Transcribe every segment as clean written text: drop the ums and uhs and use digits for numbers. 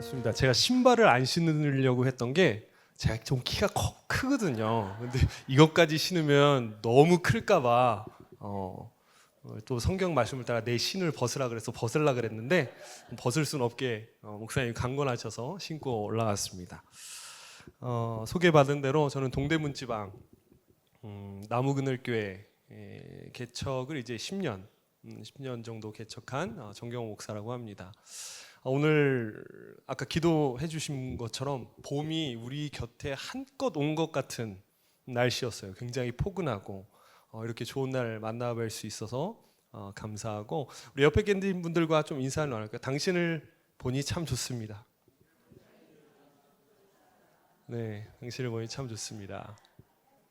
맞습니다. 제가 신발을 안 신으려고 했던 게 제가 좀 키가 크거든요. 근데 이것까지 신으면 너무 클까봐 또 성경 말씀을 따라 내 신을 벗으라 그래서 벗으려 그랬는데 벗을 수는 없게 목사님이 강권하셔서 신고 올라갔습니다. 소개받은 대로 저는 동대문 지방 나무그늘교회 개척을 이제 10년 정도 개척한 정경호 목사라고 합니다. 오늘 아까 기도해 주신 것처럼 봄이 우리 곁에 한껏 온 것 같은 날씨였어요. 굉장히 포근하고 이렇게 좋은 날 만나뵐 수 있어서 감사하고, 우리 옆에 계신 분들과 좀 인사를 나눌까요? 당신을 보니 참 좋습니다. 네, 당신을 보니 참 좋습니다.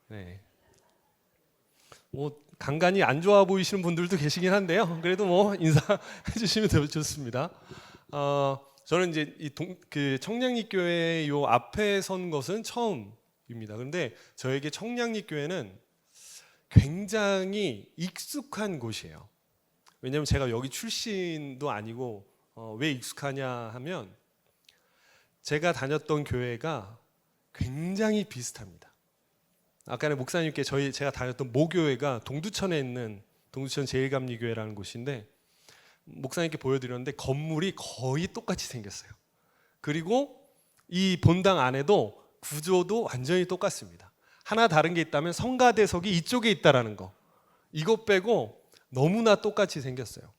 네. 뭐 간간히 안 좋아 보이시는 분들도 계시긴 한데요. 그래도 뭐 인사해 주시면 더 좋습니다. 저는 이제 그 청량리 교회 요 앞에 선 것은 처음입니다. 그런데 저에게 청량리 교회는 굉장히 익숙한 곳이에요. 왜냐하면 제가 여기 출신도 아니고 왜 익숙하냐 하면 제가 다녔던 교회가 굉장히 비슷합니다. 아까는 목사님께 제가 다녔던 모교회가 동두천에 있는 동두천 제일감리교회라는 곳인데 목사님께 보여드렸는데 건물이 거의 똑같이 생겼어요. 그리고 이 본당 안에도 구조도 완전히 똑같습니다. 하나 다른 게 있다면 성가대석이 이쪽에 있다라는 거, 이것 빼고 너무나 똑같이 생겼어요.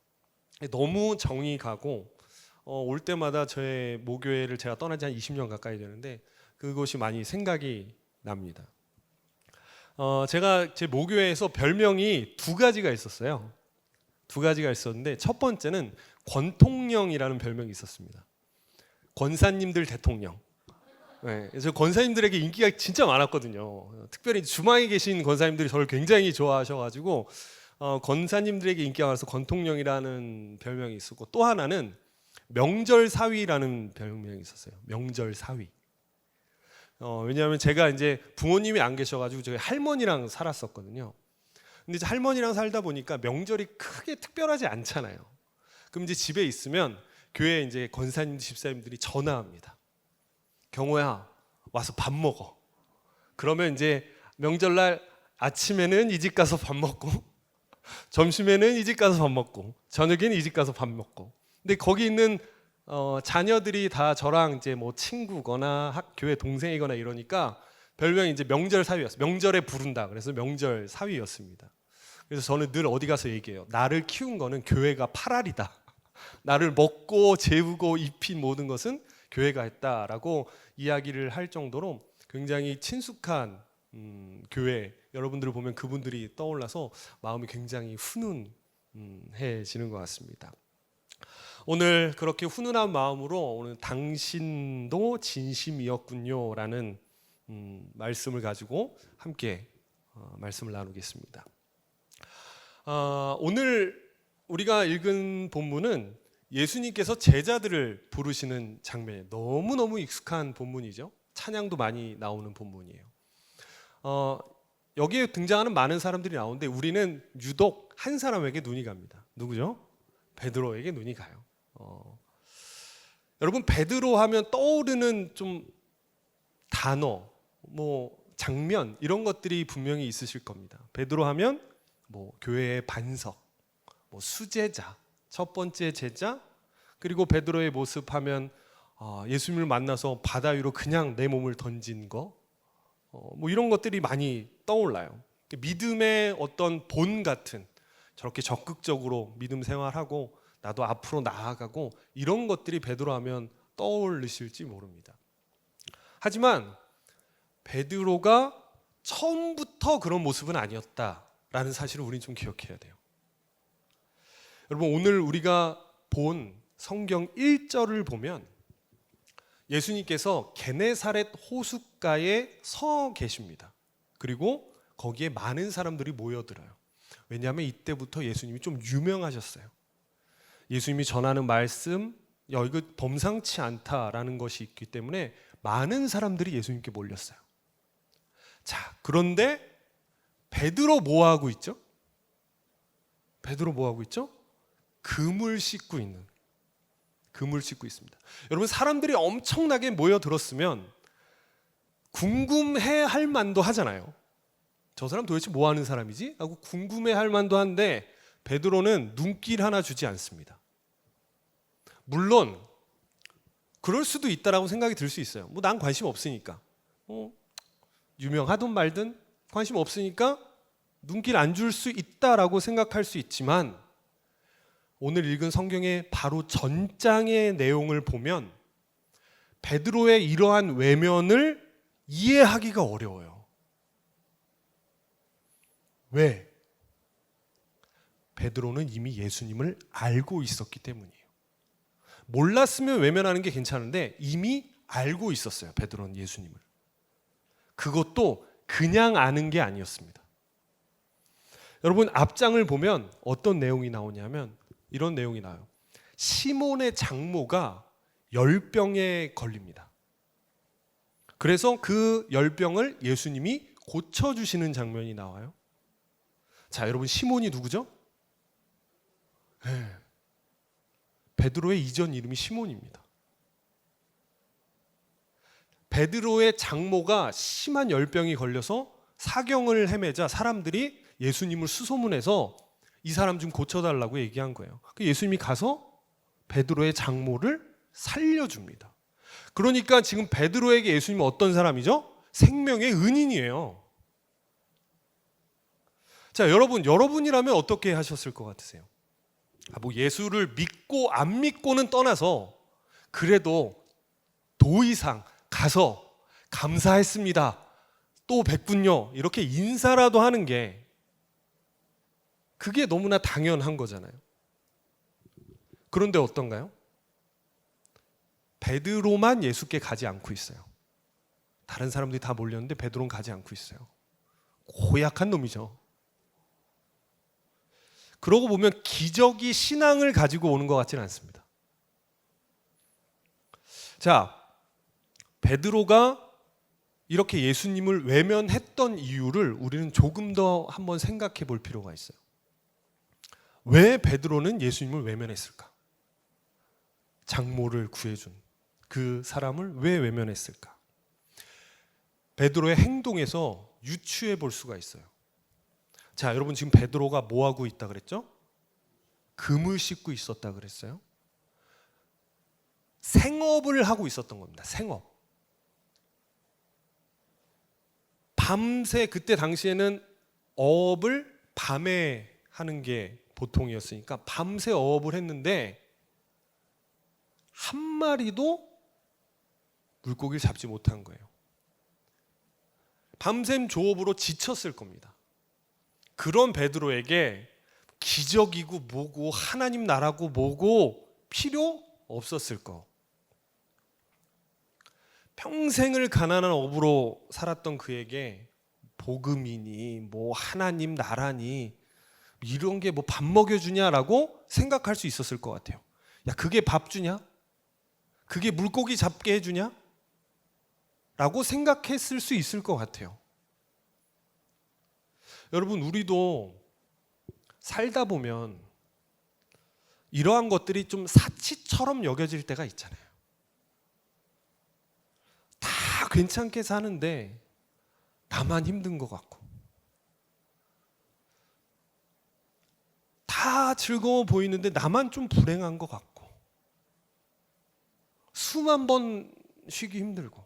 너무 정이 가고 올 때마다 저의 모교회를 제가 떠난 지 한 20년 가까이 되는데 그것이 많이 생각이 납니다. 제가 제 모교회에서 별명이 두 가지가 있었어요. 두 가지가 있었는데 첫 번째는 권통령이라는 별명이 있었습니다. 권사님들 대통령. 네, 그래서 권사님들에게 인기가 진짜 많았거든요. 특별히 주방에 계신 권사님들이 저를 굉장히 좋아하셔가지고 권사님들에게 인기가 많아서 권통령이라는 별명이 있었고, 또 하나는 명절사위라는 별명이 있었어요. 명절사위. 왜냐하면 제가 이제 부모님이 안 계셔가지고 저희 할머니랑 살았었거든요. 근데 이제 할머니랑 살다 보니까 명절이 크게 특별하지 않잖아요. 그럼 이제 집에 있으면 교회 이제 권사님, 집사님들이 전화합니다. 경호야, 와서 밥 먹어. 그러면 이제 명절날 아침에는 이 집 가서 밥 먹고, 점심에는 이 집 가서 밥 먹고, 저녁에는 이 집 가서 밥 먹고. 근데 거기 있는 자녀들이 다 저랑 이제 뭐 친구거나 교회 동생이거나 이러니까 별명이 이제 명절 사위였어요. 명절에 부른다. 그래서 명절 사위였습니다. 그래서 저는 늘 어디 가서 얘기해요. 나를 키운 거는 교회가 8알이다. 나를 먹고 재우고 입힌 모든 것은 교회가 했다라고 이야기를 할 정도로 굉장히 친숙한 교회, 여러분들을 보면 그분들이 떠올라서 마음이 굉장히 훈훈해지는 것 같습니다. 오늘 그렇게 훈훈한 마음으로 오늘 당신도 진심이었군요라는 말씀을 가지고 함께 말씀을 나누겠습니다. 오늘 우리가 읽은 본문은 예수님께서 제자들을 부르시는 장면에 너무너무 익숙한 본문이죠. 찬양도 많이 나오는 본문이에요. 여기에 등장하는 많은 사람들이 나오는데 우리는 유독 한 사람에게 눈이 갑니다. 누구죠? 베드로에게 눈이 가요. 여러분, 베드로 하면 떠오르는 좀 단어, 뭐 장면, 이런 것들이 분명히 있으실 겁니다. 베드로 하면 뭐 교회의 반석, 뭐 수제자, 첫 번째 제자, 그리고 베드로의 모습 하면 예수님을 만나서 바다 위로 그냥 내 몸을 던진 거, 뭐 이런 것들이 많이 떠올라요. 믿음의 어떤 본 같은, 저렇게 적극적으로 믿음 생활하고 나도 앞으로 나아가고, 이런 것들이 베드로 하면 떠오르실지 모릅니다. 하지만 베드로가 처음부터 그런 모습은 아니었다라는 사실을 우리는 좀 기억해야 돼요. 여러분, 오늘 우리가 본 성경 1절을 보면 예수님께서 게네사렛 호숫가에 서 계십니다. 그리고 거기에 많은 사람들이 모여들어요. 왜냐하면 이때부터 예수님이 좀 유명하셨어요. 예수님이 전하는 말씀, 이거 범상치 않다라는 것이 있기 때문에 많은 사람들이 예수님께 몰렸어요. 자, 그런데 베드로 뭐 하고 있죠? 베드로 뭐 하고 있죠? 금을 씻고 있는, 금을 씻고 있습니다. 여러분, 사람들이 엄청나게 모여들었으면 궁금해할 만도 하잖아요. 저 사람 도대체 뭐 하는 사람이지? 하고 궁금해할 만도 한데 베드로는 눈길 하나 주지 않습니다. 물론 그럴 수도 있다라고 생각이 들 수 있어요. 뭐 난 관심 없으니까, 유명하든 말든 관심 없으니까 눈길 안 줄 수 있다라고 생각할 수 있지만, 오늘 읽은 성경의 바로 전장의 내용을 보면 베드로의 이러한 외면을 이해하기가 어려워요. 왜? 베드로는 이미 예수님을 알고 있었기 때문이에요. 몰랐으면 외면하는 게 괜찮은데 이미 알고 있었어요. 베드로는 예수님을. 그것도 그냥 아는 게 아니었습니다. 여러분, 앞장을 보면 어떤 내용이 나오냐면 이런 내용이 나와요. 시몬의 장모가 열병에 걸립니다. 그래서 그 열병을 예수님이 고쳐주시는 장면이 나와요. 자, 여러분, 시몬이 누구죠? 네. 베드로의 이전 이름이 시몬입니다. 베드로의 장모가 심한 열병이 걸려서 사경을 헤매자 사람들이 예수님을 수소문해서 이 사람 좀 고쳐달라고 얘기한 거예요. 예수님이 가서 베드로의 장모를 살려줍니다. 그러니까 지금 베드로에게 예수님은 어떤 사람이죠? 생명의 은인이에요. 자, 여러분이라면 어떻게 하셨을 것 같으세요? 뭐 예수를 믿고 안 믿고는 떠나서 그래도 도의상 가서 감사했습니다, 또 뵙군요, 이렇게 인사라도 하는 게 그게 너무나 당연한 거잖아요. 그런데 어떤가요? 베드로만 예수께 가지 않고 있어요. 다른 사람들이 다 몰렸는데 베드로는 가지 않고 있어요. 고약한 놈이죠. 그러고 보면 기적이 신앙을 가지고 오는 것 같지는 않습니다. 자, 베드로가 이렇게 예수님을 외면했던 이유를 우리는 조금 더 한번 생각해 볼 필요가 있어요. 왜 베드로는 예수님을 외면했을까? 장모를 구해준 그 사람을 왜 외면했을까? 베드로의 행동에서 유추해 볼 수가 있어요. 자, 여러분, 지금 베드로가 뭐 하고 있다 그랬죠? 금을 씻고 있었다 그랬어요. 생업을 하고 있었던 겁니다. 생업. 밤새, 그때 당시에는 어업을 밤에 하는 게 보통이었으니까 밤새 어업을 했는데 한 마리도 물고기를 잡지 못한 거예요. 밤샘 조업으로 지쳤을 겁니다. 그런 베드로에게 기적이고 뭐고 하나님 나라고 뭐고 필요 없었을 거. 평생을 가난한 어부로 살았던 그에게 복음이니 뭐 하나님 나라니 이런 게 뭐 밥 먹여주냐라고 생각할 수 있었을 것 같아요. 야, 그게 밥 주냐? 그게 물고기 잡게 해주냐? 라고 생각했을 수 있을 것 같아요. 여러분, 우리도 살다 보면 이러한 것들이 좀 사치처럼 여겨질 때가 있잖아요. 다 괜찮게 사는데 나만 힘든 것 같고, 다 즐거워 보이는데 나만 좀 불행한 것 같고, 수만 번 쉬기 힘들고.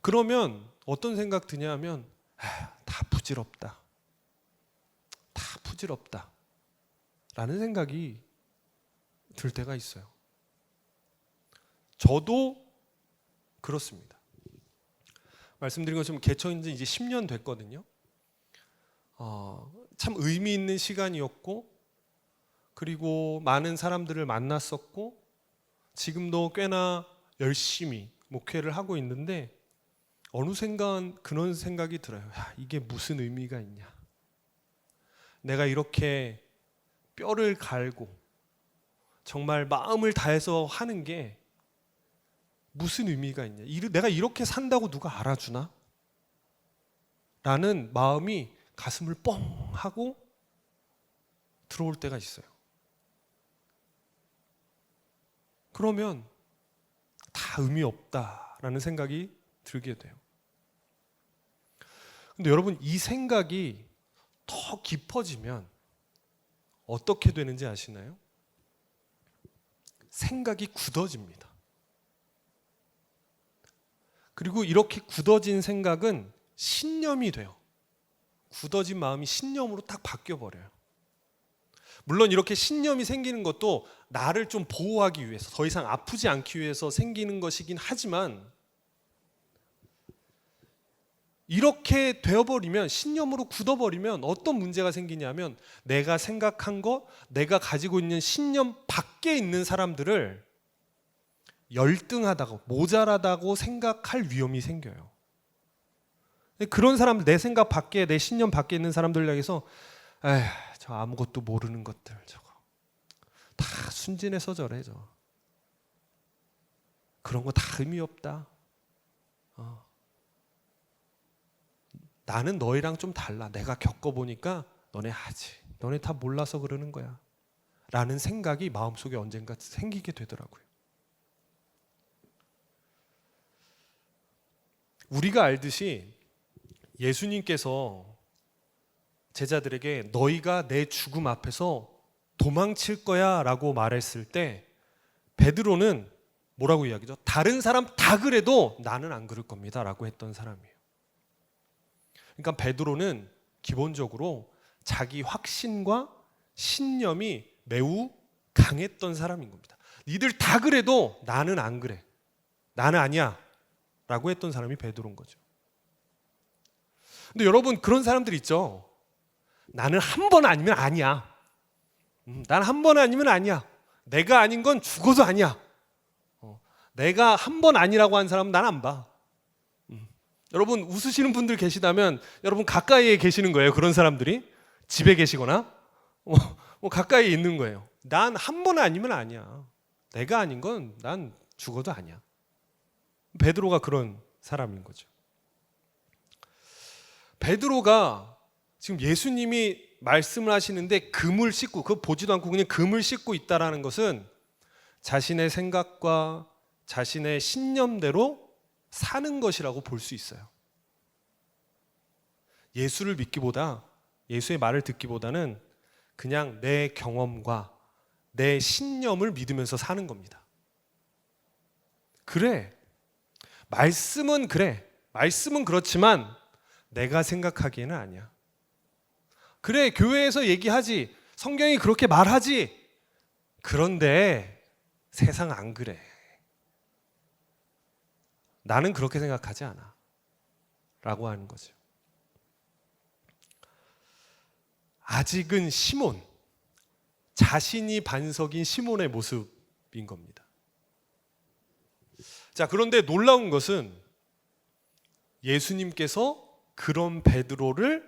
그러면 어떤 생각 드냐 하면 다 부질없다, 다 부질없다 라는 생각이 들 때가 있어요. 저도 그렇습니다. 말씀드린 것처럼 개척한 지 이제 10년 됐거든요. 참 의미 있는 시간이었고, 그리고 많은 사람들을 만났었고, 지금도 꽤나 열심히 목회를 하고 있는데 어느 순간 그런 생각이 들어요. 야, 이게 무슨 의미가 있냐? 내가 이렇게 뼈를 갈고 정말 마음을 다해서 하는 게 무슨 의미가 있냐? 내가 이렇게 산다고 누가 알아주나? 라는 마음이 가슴을 뻥 하고 들어올 때가 있어요. 그러면 다 의미 없다라는 생각이 들게 돼요. 근데 여러분, 이 생각이 더 깊어지면 어떻게 되는지 아시나요? 생각이 굳어집니다. 그리고 이렇게 굳어진 생각은 신념이 돼요. 굳어진 마음이 신념으로 딱 바뀌어버려요. 물론 이렇게 신념이 생기는 것도 나를 좀 보호하기 위해서, 더 이상 아프지 않기 위해서 생기는 것이긴 하지만, 이렇게 되어버리면, 신념으로 굳어버리면 어떤 문제가 생기냐면, 내가 생각한 것, 내가 가지고 있는 신념 밖에 있는 사람들을 열등하다고, 모자라다고 생각할 위험이 생겨요. 그런 사람들, 내 생각 밖에, 내 신념 밖에 있는 사람들 향해서 에휴, 저 아무것도 모르는 것들, 저거 다 순진해서 저래, 저 그런 거 다 의미 없다. 나는 너희랑 좀 달라. 내가 겪어보니까 너네 하지. 너네 다 몰라서 그러는 거야. 라는 생각이 마음속에 언젠가 생기게 되더라고요. 우리가 알듯이 예수님께서 제자들에게 너희가 내 죽음 앞에서 도망칠 거야 라고 말했을 때 베드로는 뭐라고 이야기죠? 다른 사람 다 그래도 나는 안 그럴 겁니다 라고 했던 사람이에요. 그러니까 베드로는 기본적으로 자기 확신과 신념이 매우 강했던 사람인 겁니다. 니들 다 그래도 나는 안 그래. 나는 아니야 라고 했던 사람이 베드로인 거죠. 근데 여러분, 그런 사람들 있죠. 나는 한 번 아니면 아니야. 난 한 번 아니면 아니야. 내가 아닌 건 죽어도 아니야. 내가 한 번 아니라고 한 사람은 난 안 봐. 여러분, 웃으시는 분들 계시다면 여러분 가까이에 계시는 거예요. 그런 사람들이 집에 계시거나 가까이에 있는 거예요. 난 한 번 아니면 아니야. 내가 아닌 건 난 죽어도 아니야. 베드로가 그런 사람인 거죠. 베드로가 지금 예수님이 말씀을 하시는데 금을 씻고, 그거 보지도 않고 그냥 금을 씻고 있다라는 것은 자신의 생각과 자신의 신념대로 사는 것이라고 볼 수 있어요. 예수를 믿기보다, 예수의 말을 듣기보다는 그냥 내 경험과 내 신념을 믿으면서 사는 겁니다. 그래, 말씀은 그래, 말씀은 그렇지만 내가 생각하기에는 아니야. 그래, 교회에서 얘기하지, 성경이 그렇게 말하지. 그런데 세상 안 그래. 나는 그렇게 생각하지 않아 라고 하는 거죠. 아직은 시몬, 자신이 반석인 시몬의 모습인 겁니다. 자, 그런데 놀라운 것은 예수님께서 그런 베드로를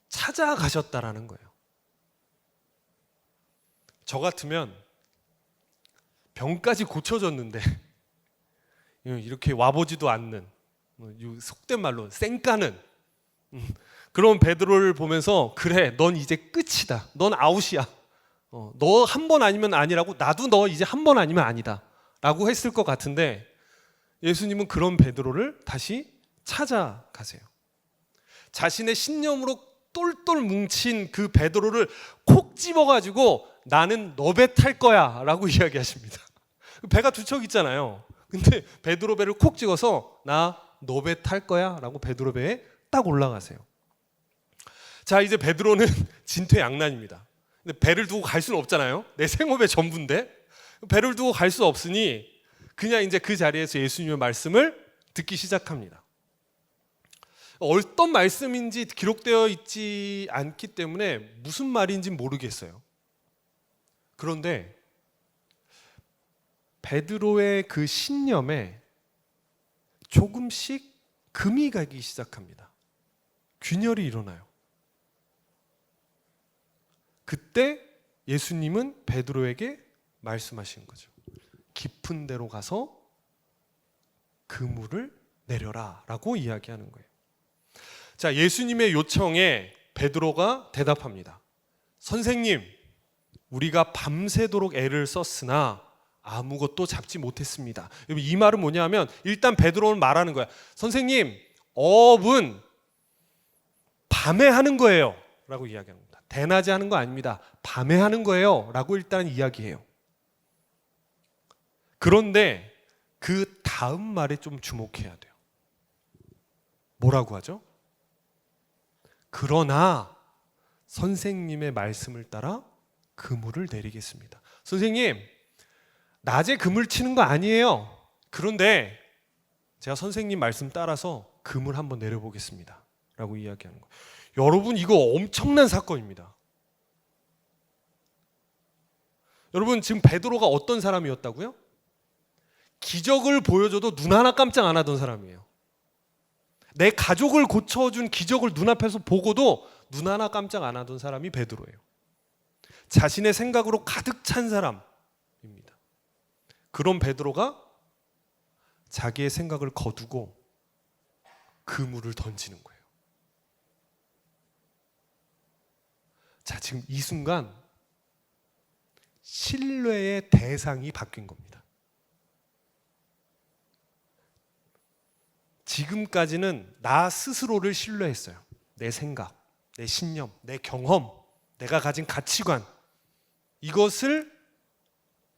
찾아가셨다라는 거예요. 저 같으면 병까지 고쳐졌는데 이렇게 와보지도 않는, 속된 말로 쌩까는 그런 베드로를 보면서 그래, 넌 이제 끝이다. 넌 아웃이야. 너 한 번 아니면 아니라고, 나도 너 이제 한 번 아니면 아니다 라고 했을 것 같은데 예수님은 그런 베드로를 다시 찾아가세요. 자신의 신념으로 똘똘 뭉친 그 베드로를 콕 집어가지고 나는 너 배 탈 거야 라고 이야기하십니다. 배가 두 척 있잖아요. 근데 베드로 배를 콕 찍어서 나 너 배 탈 거야 라고 베드로 배에 딱 올라가세요. 자, 이제 베드로는 진퇴양난입니다. 근데 배를 두고 갈 수는 없잖아요. 내 생업의 전부인데 배를 두고 갈 수 없으니 그냥 이제 그 자리에서 예수님의 말씀을 듣기 시작합니다. 어떤 말씀인지 기록되어 있지 않기 때문에 무슨 말인지 모르겠어요. 그런데 베드로의 그 신념에 조금씩 금이 가기 시작합니다. 균열이 일어나요. 그때 예수님은 베드로에게 말씀하신 거죠. 깊은 데로 가서 그물을 내려라 라고 이야기하는 거예요. 자, 예수님의 요청에 베드로가 대답합니다. 선생님, 우리가 밤새도록 애를 썼으나 아무것도 잡지 못했습니다. 이 말은 뭐냐면 일단 베드로는 말하는 거야. 선생님, 어업은 밤에 하는 거예요 라고 이야기합니다. 대낮에 하는 거 아닙니다. 밤에 하는 거예요 라고 일단 이야기해요. 그런데 그 다음 말에 좀 주목해야 돼요. 뭐라고 하죠? 그러나 선생님의 말씀을 따라 그물을 내리겠습니다. 선생님, 낮에 그물 치는 거 아니에요. 그런데 제가 선생님 말씀 따라서 그물 한번 내려보겠습니다 라고 이야기하는 거예요. 여러분, 이거 엄청난 사건입니다. 여러분, 지금 베드로가 어떤 사람이었다고요? 기적을 보여줘도 눈 하나 깜짝 안 하던 사람이에요. 내 가족을 고쳐준 기적을 눈앞에서 보고도 눈 하나 깜짝 안 하던 사람이 베드로예요. 자신의 생각으로 가득 찬 사람입니다. 그런 베드로가 자기의 생각을 거두고 그물을 던지는 거예요. 자, 지금 이 순간 신뢰의 대상이 바뀐 겁니다. 지금까지는 나 스스로를 신뢰했어요. 내 생각, 내 신념, 내 경험, 내가 가진 가치관, 이것을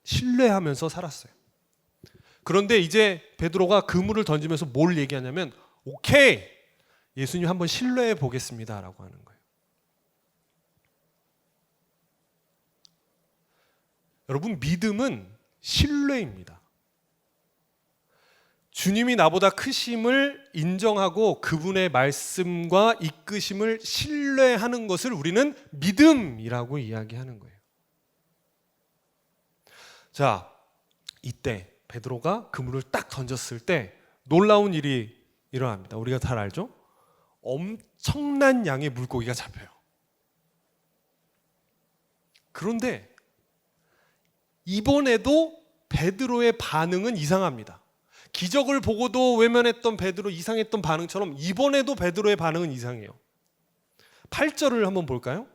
신뢰하면서 살았어요. 그런데 이제 베드로가 그물을 던지면서 뭘 얘기하냐면, 오케이, 예수님 한번 신뢰해 보겠습니다 라고 하는 거예요. 여러분, 믿음은 신뢰입니다. 주님이 나보다 크심을 인정하고 그분의 말씀과 이끄심을 신뢰하는 것을 우리는 믿음이라고 이야기하는 거예요. 자, 이때 베드로가 그물을 딱 던졌을 때 놀라운 일이 일어납니다. 우리가 잘 알죠? 엄청난 양의 물고기가 잡혀요. 그런데 이번에도 베드로의 반응은 이상합니다. 기적을 보고도 외면했던 베드로 이상했던 반응처럼 이번에도 베드로의 반응은 이상해요. 8절을 한번 볼까요?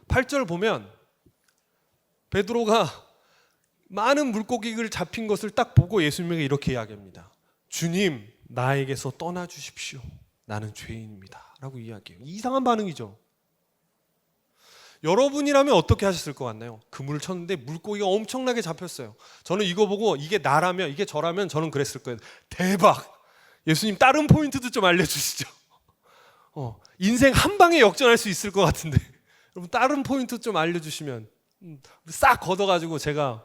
8절 보면 베드로가 많은 물고기를 잡힌 것을 딱 보고 예수님에게 이렇게 이야기합니다. 주님, 나에게서 떠나 주십시오. 나는 죄인입니다 라고 이야기해요. 이상한 반응이죠. 여러분이라면 어떻게 하셨을 것 같나요? 그물을 쳤는데 물고기가 엄청나게 잡혔어요. 저는 이거 보고 이게 나라면, 이게 저라면 저는 그랬을 거예요. 대박! 예수님, 다른 포인트도 좀 알려주시죠. 인생 한 방에 역전할 수 있을 것 같은데 여러분, 다른 포인트 좀 알려주시면 싹 걷어가지고 제가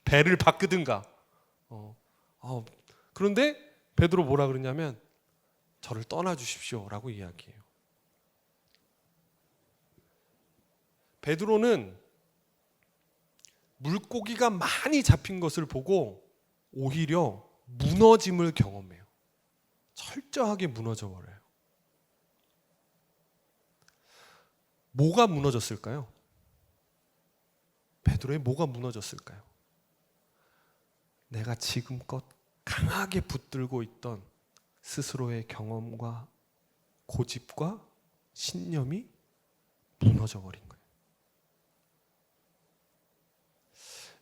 배를 바꾸든가. 그런데 베드로 뭐라 그러냐면 저를 떠나 주십시오 라고 이야기해요. 베드로는 물고기가 많이 잡힌 것을 보고 오히려 무너짐을 경험해요. 철저하게 무너져 버려요. 뭐가 무너졌을까요? 베드로의 뭐가 무너졌을까요? 내가 지금껏 강하게 붙들고 있던 스스로의 경험과 고집과 신념이 무너져 버린 거예요.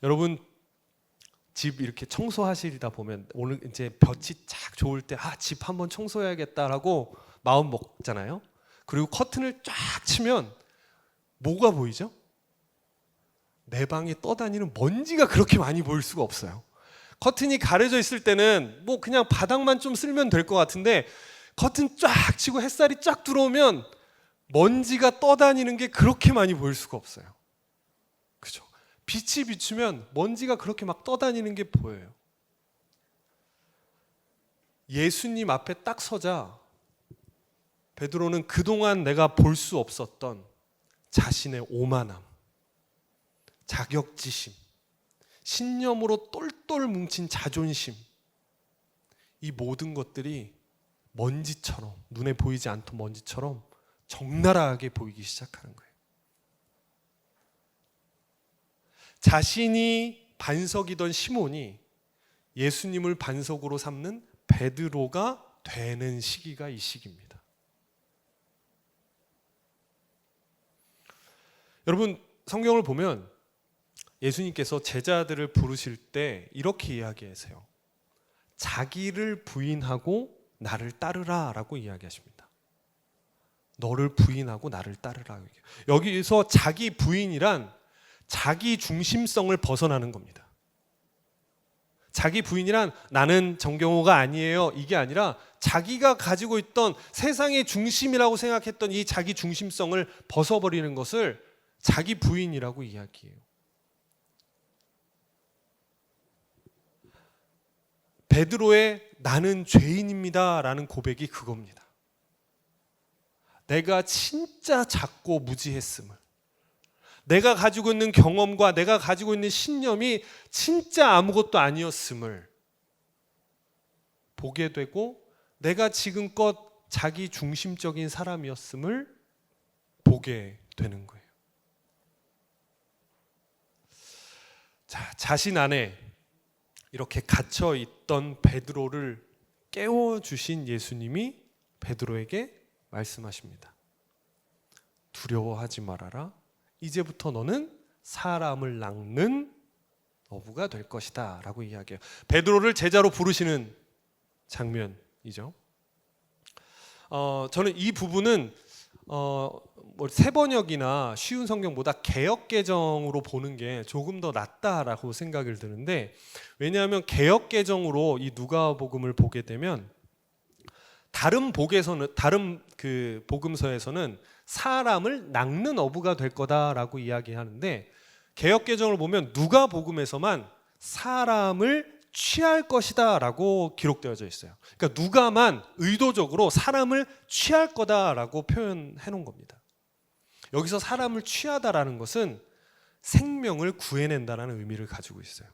여러분, 집 이렇게 청소하시다 보면 오늘 이제 볕이 쫙 좋을 때 집 한번 청소해야겠다라고 마음 먹잖아요. 그리고 커튼을 쫙 치면 뭐가 보이죠? 내 방에 떠다니는 먼지가 그렇게 많이 보일 수가 없어요. 커튼이 가려져 있을 때는 뭐 그냥 바닥만 좀 쓸면 될 것 같은데 커튼 쫙 치고 햇살이 쫙 들어오면 먼지가 떠다니는 게 그렇게 많이 보일 수가 없어요. 그죠? 빛이 비추면 먼지가 그렇게 막 떠다니는 게 보여요. 예수님 앞에 딱 서자 베드로는 그동안 내가 볼 수 없었던 자신의 오만함, 자격지심, 신념으로 똘똘 뭉친 자존심, 이 모든 것들이 먼지처럼, 눈에 보이지 않던 먼지처럼 적나라하게 보이기 시작하는 거예요. 자신이 반석이던 시몬이 예수님을 반석으로 삼는 베드로가 되는 시기가 이 시기입니다. 여러분, 성경을 보면 예수님께서 제자들을 부르실 때 이렇게 이야기하세요. 자기를 부인하고 나를 따르라 라고 이야기하십니다. 너를 부인하고 나를 따르라. 여기서 자기 부인이란 자기 중심성을 벗어나는 겁니다. 자기 부인이란 나는 정경호가 아니에요 이게 아니라 자기가 가지고 있던 세상의 중심이라고 생각했던 이 자기 중심성을 벗어버리는 것을 자기 부인이라고 이야기해요. 베드로의 나는 죄인입니다 라는 고백이 그겁니다. 내가 진짜 작고 무지했음을, 내가 가지고 있는 경험과 내가 가지고 있는 신념이 진짜 아무것도 아니었음을 보게 되고 내가 지금껏 자기 중심적인 사람이었음을 보게 되는 거예요. 자, 자신 안에 이렇게 갇혀 있던 베드로를 깨워주신 예수님이 베드로에게 말씀하십니다. 두려워하지 말아라. 이제부터 너는 사람을 낚는 어부가 될 것이다 라고 이야기해요. 베드로를 제자로 부르시는 장면이죠. 저는 이 부분은 새번역이나 쉬운 성경보다 개역개정으로 보는 게 조금 더 낫다라고 생각을 드는데, 왜냐하면 개역개정으로 이 누가복음을 보게 되면 다른 그 복음서에서는 사람을 낚는 어부가 될 거다라고 이야기하는데, 개역개정을 보면 누가복음에서만 사람을 취할 것이다라고 기록되어져 있어요. 그러니까 누가만 의도적으로 사람을 취할 거다라고 표현해 놓은 겁니다. 여기서 사람을 취하다라는 것은 생명을 구해낸다라는 의미를 가지고 있어요.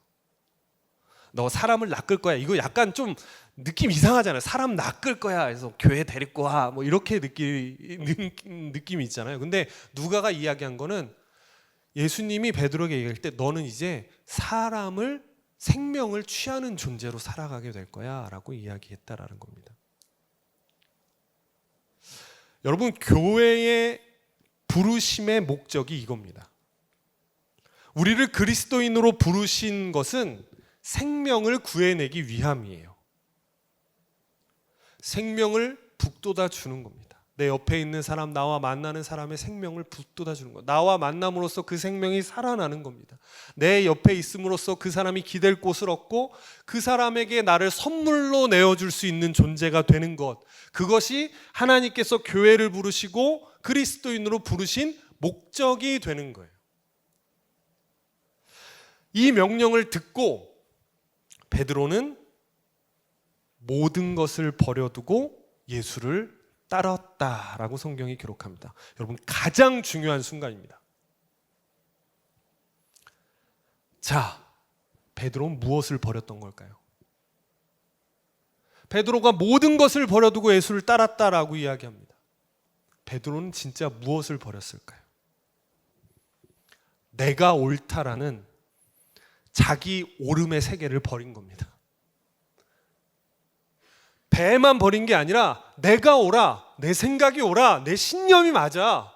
너 사람을 낚을 거야. 이거 약간 좀 느낌 이상하잖아요. 사람 낚을 거야. 그래서 교회 데리고 와. 뭐 이렇게 느낌이 있잖아요. 근데 누가가 이야기한 거는 예수님이 베드로에게 얘기할 때 너는 이제 생명을 취하는 존재로 살아가게 될 거야 라고 이야기했다라는 겁니다. 여러분, 교회의 부르심의 목적이 이겁니다. 우리를 그리스도인으로 부르신 것은 생명을 구해내기 위함이에요. 생명을 북돋아 주는 겁니다. 내 옆에 있는 사람, 나와 만나는 사람의 생명을 북돋아 주는 것. 나와 만남으로써 그 생명이 살아나는 겁니다. 내 옆에 있음으로써 그 사람이 기댈 곳을 얻고 그 사람에게 나를 선물로 내어줄 수 있는 존재가 되는 것. 그것이 하나님께서 교회를 부르시고 그리스도인으로 부르신 목적이 되는 거예요. 이 명령을 듣고 베드로는 모든 것을 버려두고 예수를 따랐다라고 성경이 기록합니다. 여러분, 가장 중요한 순간입니다. 자, 베드로는 무엇을 버렸던 걸까요? 베드로가 모든 것을 버려두고 예수를 따랐다라고 이야기합니다. 베드로는 진짜 무엇을 버렸을까요? 내가 옳다라는 자기 옳음의 세계를 버린 겁니다. 배만 버린 게 아니라 내가 옳아, 내 생각이 옳아, 내 신념이 맞아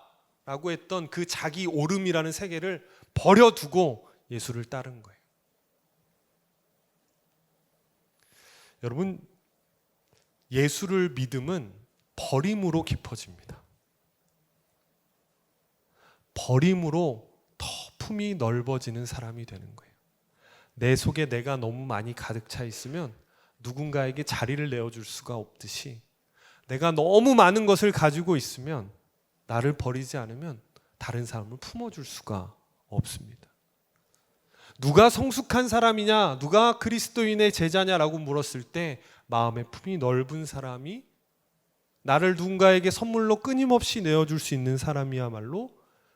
라고 했던 그 자기 옳음이라는 세계를 버려두고 예수를 따른 거예요. 여러분, 예수를 믿음은 버림으로 깊어집니다. 버림으로 더 품이 넓어지는 사람이 되는 거예요. 내 속에 내가 너무 많이 가득 차 있으면 누군가에게 자리를 내어줄 수가 없듯이 내가 너무 많은 것을 가지고 있으면 나를 버리지 않으면 다른 사람을 품어줄 수가 없습니다. 누가 성숙한 사람이냐, 누가 그리스도인의 제자냐라고 물었을 때 마음의 품이 넓은 사람이 나를 누군가에게 선물로 끊임없이 내어줄 수 있는 사람이야말로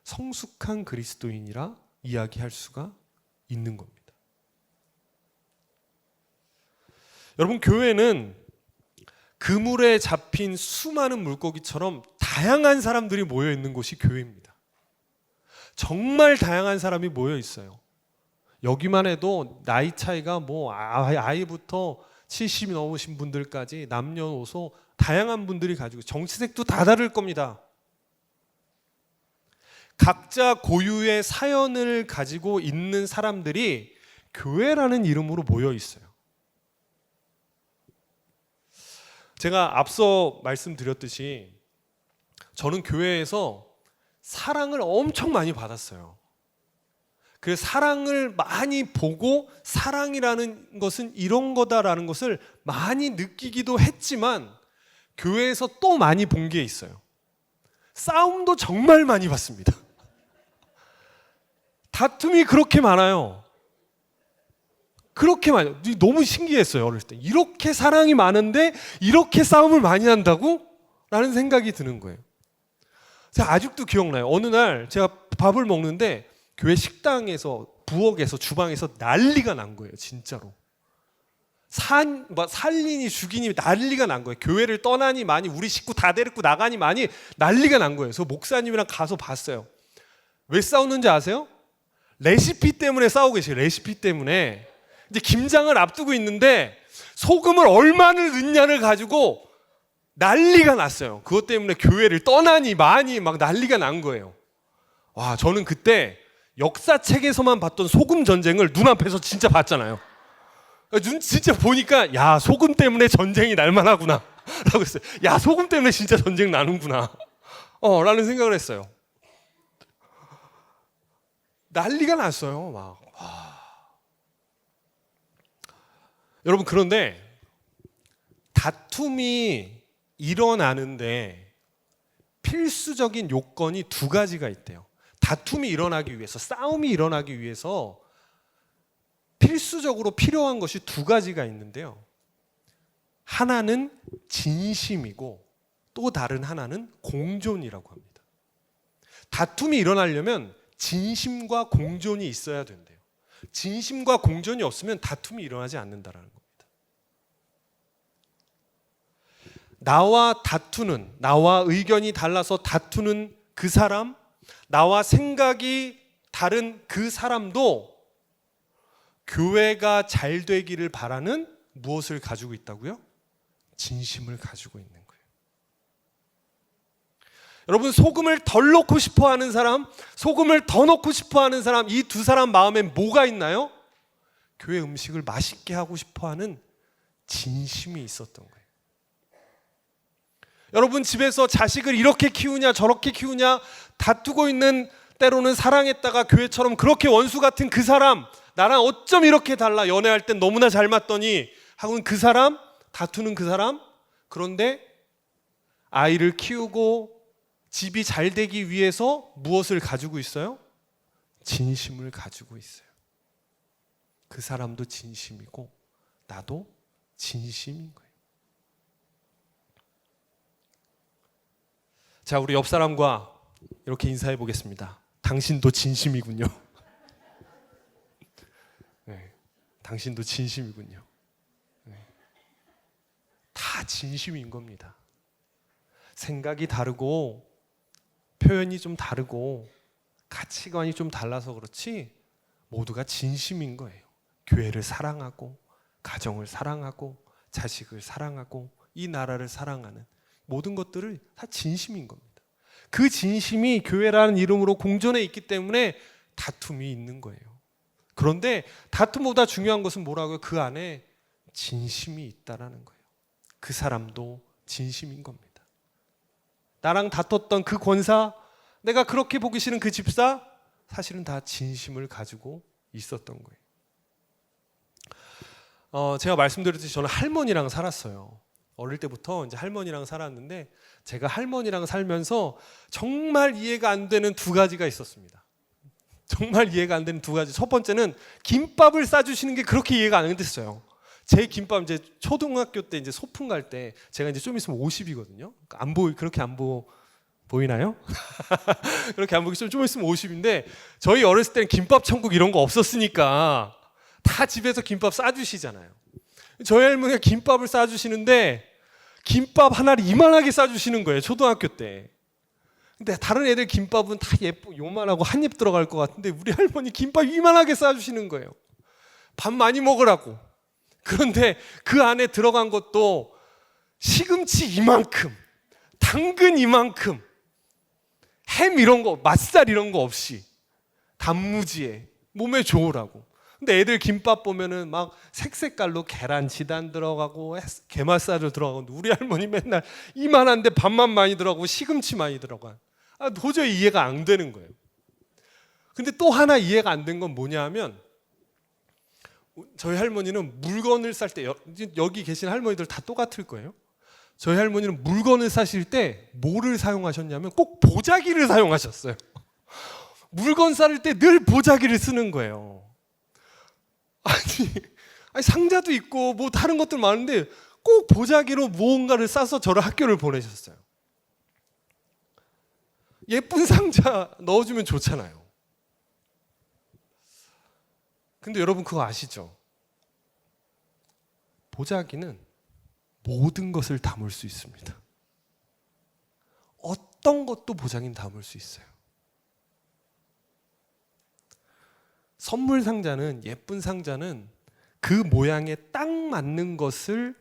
성숙한 그리스도인이라 이야기할 수가 있는 겁니다. 여러분, 교회는 그물에 잡힌 수많은 물고기처럼 다양한 사람들이 모여 있는 곳이 교회입니다. 정말 다양한 사람이 모여 있어요. 여기만 해도 나이 차이가 아이부터 70이 넘으신 분들까지 남녀노소 다양한 분들이 가지고 정치색도 다 다를 겁니다. 각자 고유의 사연을 가지고 있는 사람들이 교회라는 이름으로 모여 있어요. 제가 앞서 말씀드렸듯이 저는 교회에서 사랑을 엄청 많이 받았어요. 그 사랑을 많이 보고 사랑이라는 것은 이런 거다라는 것을 많이 느끼기도 했지만 교회에서 또 많이 본 게 있어요. 싸움도 정말 많이 봤습니다. 다툼이 그렇게 많아요. 그렇게 많아요. 너무 신기했어요. 어릴 때 이렇게 사랑이 많은데 이렇게 싸움을 많이 한다고? 라는 생각이 드는 거예요. 제가 아직도 기억나요. 어느 날 제가 밥을 먹는데 교회 식당에서 부엌에서 주방에서 난리가 난 거예요. 진짜로 살리니 죽이니 난리가 난 거예요. 교회를 떠나니 많이 우리 식구 다 데리고 나가니 많이 난리가 난 거예요. 그래서 목사님이랑 가서 봤어요. 왜 싸우는지 아세요? 레시피 때문에 싸우고 계세요. 레시피 때문에. 이제 김장을 앞두고 있는데 소금을 얼마나 넣냐를 가지고 난리가 났어요. 그것 때문에 교회를 떠나니 많이 막 난리가 난 거예요. 와, 저는 그때 역사책에서만 봤던 소금 전쟁을 눈앞에서 진짜 봤잖아요. 진짜 보니까 야, 소금 때문에 전쟁이 날만하구나 라고 했어요. 야, 소금 때문에 진짜 전쟁 나는구나 라는 생각을 했어요. 난리가 났어요. 막. 여러분, 그런데 다툼이 일어나는데 필수적인 요건이 두 가지가 있대요. 다툼이 일어나기 위해서, 싸움이 일어나기 위해서 필수적으로 필요한 것이 두 가지가 있는데요. 하나는 진심이고 또 다른 하나는 공존이라고 합니다. 다툼이 일어나려면 진심과 공존이 있어야 된대요. 진심과 공존이 없으면 다툼이 일어나지 않는다라는 겁니다. 나와 다투는, 나와 의견이 달라서 다투는 그 사람, 나와 생각이 다른 그 사람도 교회가 잘 되기를 바라는 무엇을 가지고 있다고요? 진심을 가지고 있는 거예요. 여러분, 소금을 덜 넣고 싶어 하는 사람, 소금을 더 넣고 싶어 하는 사람, 이 두 사람 마음에 뭐가 있나요? 교회 음식을 맛있게 하고 싶어 하는 진심이 있었던 거예요. 여러분, 집에서 자식을 이렇게 키우냐 저렇게 키우냐 다투고 있는, 때로는 사랑했다가 교회처럼 그렇게 원수 같은 그 사람, 나랑 어쩜 이렇게 달라, 연애할 땐 너무나 잘 맞더니 하고는 그 사람, 다투는 그 사람. 그런데 아이를 키우고 집이 잘 되기 위해서 무엇을 가지고 있어요? 진심을 가지고 있어요. 그 사람도 진심이고 나도 진심인 거예요. 자, 우리 옆 사람과 이렇게 인사해 보겠습니다. 당신도 진심이군요. 네, 당신도 진심이군요. 네, 다 진심인 겁니다. 생각이 다르고 표현이 좀 다르고 가치관이 좀 달라서 그렇지 모두가 진심인 거예요. 교회를 사랑하고 가정을 사랑하고 자식을 사랑하고 이 나라를 사랑하는 모든 것들을 다 진심인 겁니다. 그 진심이 교회라는 이름으로 공존해 있기 때문에 다툼이 있는 거예요. 그런데 다툼보다 중요한 것은 뭐라고요? 그 안에 진심이 있다라는 거예요. 그 사람도 진심인 겁니다. 나랑 다퉜던 그 권사, 내가 그렇게 보기 싫은 그 집사, 사실은 다 진심을 가지고 있었던 거예요. 제가 말씀드렸듯이 저는 할머니랑 살았어요. 어릴 때부터 이제 할머니랑 살았는데 제가 할머니랑 살면서 정말 이해가 안 되는 두 가지가 있었습니다. 정말 이해가 안 되는 두 가지. 첫 번째는 김밥을 싸주시는 게 그렇게 이해가 안 됐어요. 제 김밥 이제 초등학교 때 이제 소풍 갈 때 제가 이제 좀 있으면 50이거든요. 그렇게 안 보이나요? 그렇게 안 보기 좀 있으면 50인데 저희 어렸을 때는 김밥 천국 이런 거 없었으니까 다 집에서 김밥 싸주시잖아요. 저희 할머니가 김밥을 싸주시는데 김밥 하나를 이만하게 싸주시는 거예요. 초등학교 때. 근데 다른 애들 김밥은 다 요만하고 한 입 들어갈 것 같은데 우리 할머니 김밥 이만하게 싸주시는 거예요. 밥 많이 먹으라고. 그런데 그 안에 들어간 것도 시금치 이만큼, 당근 이만큼, 햄 이런 거, 맛살 이런 거 없이 단무지에 몸에 좋으라고. 근데 애들 김밥 보면은 막 색색깔로 계란 지단 들어가고 게맛살을 들어가고, 우리 할머니 맨날 이만한데 밥만 많이 들어가고 시금치 많이 들어가. 도저히 이해가 안 되는 거예요. 근데 또 하나 이해가 안 된 건 뭐냐 하면, 저희 할머니는 물건을 살 때, 여기 계신 할머니들 다 똑같을 거예요. 저희 할머니는 물건을 사실 때 뭐를 사용하셨냐면 꼭 보자기를 사용하셨어요. 물건 쌀 때 늘 보자기를 쓰는 거예요. 아니 상자도 있고 뭐 다른 것들 많은데 꼭 보자기로 무언가를 싸서 저를 학교를 보내셨어요. 예쁜 상자 넣어주면 좋잖아요. 근데 여러분 그거 아시죠? 보자기는 모든 것을 담을 수 있습니다. 어떤 것도 보자기는 담을 수 있어요. 선물 상자는, 예쁜 상자는 그 모양에 딱 맞는 것을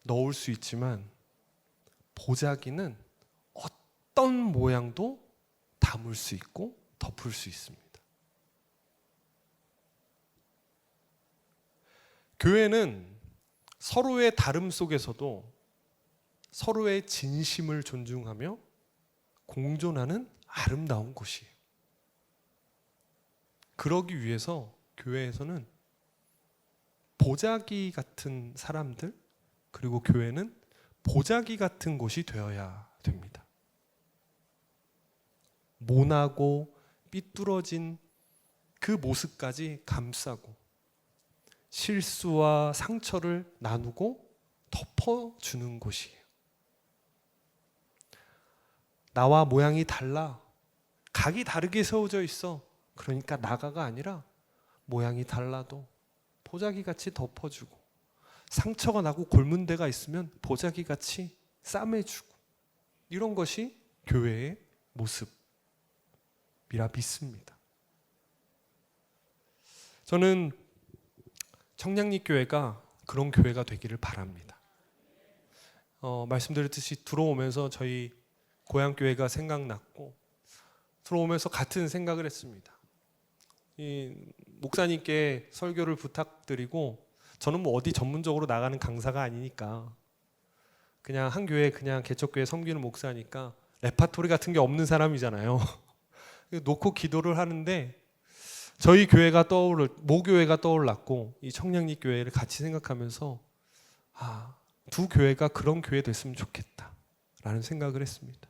넣을 수 있지만, 보자기는 어떤 모양도 담을 수 있고 덮을 수 있습니다. 교회는 서로의 다름 속에서도 서로의 진심을 존중하며 공존하는 아름다운 곳이에요. 그러기 위해서 교회에서는 보자기 같은 사람들, 그리고 교회는 보자기 같은 곳이 되어야 됩니다. 모나고 삐뚤어진 그 모습까지 감싸고 실수와 상처를 나누고 덮어주는 곳이에요. 나와 모양이 달라, 각이 다르게 세워져 있어, 그러니까 나가가 아니라 모양이 달라도 보자기같이 덮어주고, 상처가 나고 골문 데가 있으면 보자기같이 싸매주고, 이런 것이 교회의 모습이라 믿습니다. 저는 청량리 교회가 그런 교회가 되기를 바랍니다. 말씀드렸듯이 들어오면서 저희 고향교회가 생각났고, 들어오면서 같은 생각을 했습니다. 이 목사님께 설교를 부탁드리고, 저는 뭐 어디 전문적으로 나가는 강사가 아니니까 그냥 한 교회, 그냥 개척교회 섬기는 목사니까 레파토리 같은 게 없는 사람이잖아요. 놓고 기도를 하는데 저희 교회가 모교회가 떠올랐고, 이 청량리 교회를 같이 생각하면서 두 교회가 그런 교회 됐으면 좋겠다라는 생각을 했습니다.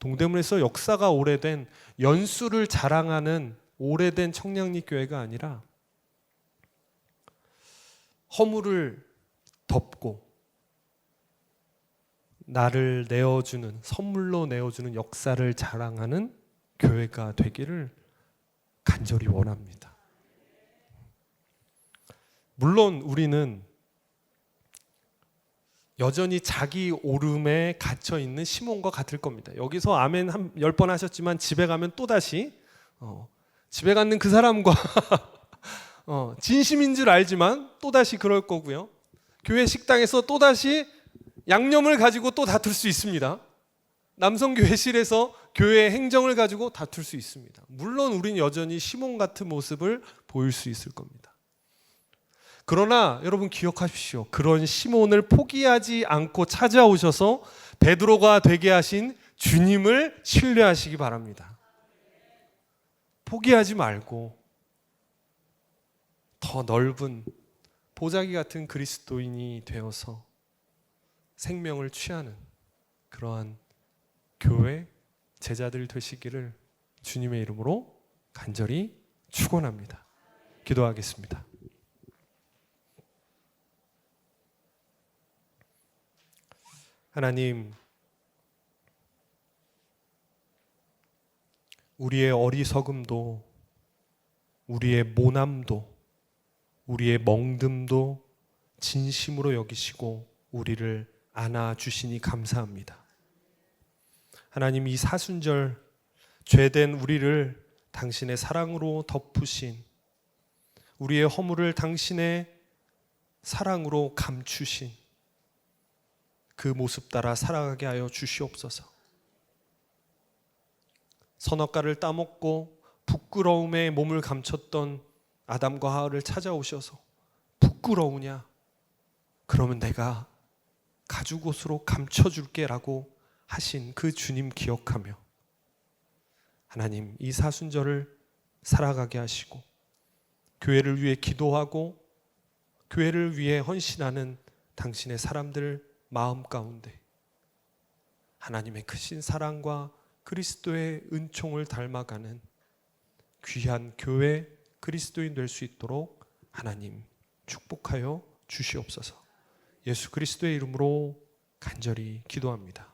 동대문에서 역사가 오래된, 연수를 자랑하는 오래된 청량리 교회가 아니라 허물을 덮고 나를 내어주는, 선물로 내어주는 역사를 자랑하는 교회가 되기를 간절히 원합니다. 물론 우리는 여전히 자기 오름에 갇혀 있는 시몬과 같을 겁니다. 여기서 아멘 한 10번 하셨지만 집에 가면 또다시 집에 갔는 그 사람과 진심인 줄 알지만 또다시 그럴 거고요. 교회 식당에서 또다시 양념을 가지고 또 다툴 수 있습니다. 남성교회실에서 교회 행정을 가지고 다툴 수 있습니다. 물론 우린 여전히 시몬 같은 모습을 보일 수 있을 겁니다. 그러나 여러분 기억하십시오. 그런 시몬을 포기하지 않고 찾아오셔서 베드로가 되게 하신 주님을 신뢰하시기 바랍니다. 포기하지 말고 더 넓은 보자기 같은 그리스도인이 되어서 생명을 취하는 그러한 교회 제자들 되시기를 주님의 이름으로 간절히 축원합니다. 기도하겠습니다. 하나님, 우리의 어리석음도, 우리의 모남도, 우리의 멍듦도 진심으로 여기시고 우리를 안아주시니 감사합니다. 하나님, 이 사순절 죄된 우리를 당신의 사랑으로 덮으신, 우리의 허물을 당신의 사랑으로 감추신 그 모습 따라 살아가게 하여 주시옵소서. 선악과를 따먹고 부끄러움에 몸을 감췄던 아담과 하와를 찾아오셔서 부끄러우냐? 그러면 내가 가죽옷으로 감춰줄게 라고 하신 그 주님 기억하며 하나님 이 사순절을 살아가게 하시고 교회를 위해 기도하고 교회를 위해 헌신하는 당신의 사람들 마음 가운데 하나님의 크신 사랑과 그리스도의 은총을 닮아가는 귀한 교회 그리스도인 될 수 있도록 하나님 축복하여 주시옵소서. 예수 그리스도의 이름으로 간절히 기도합니다.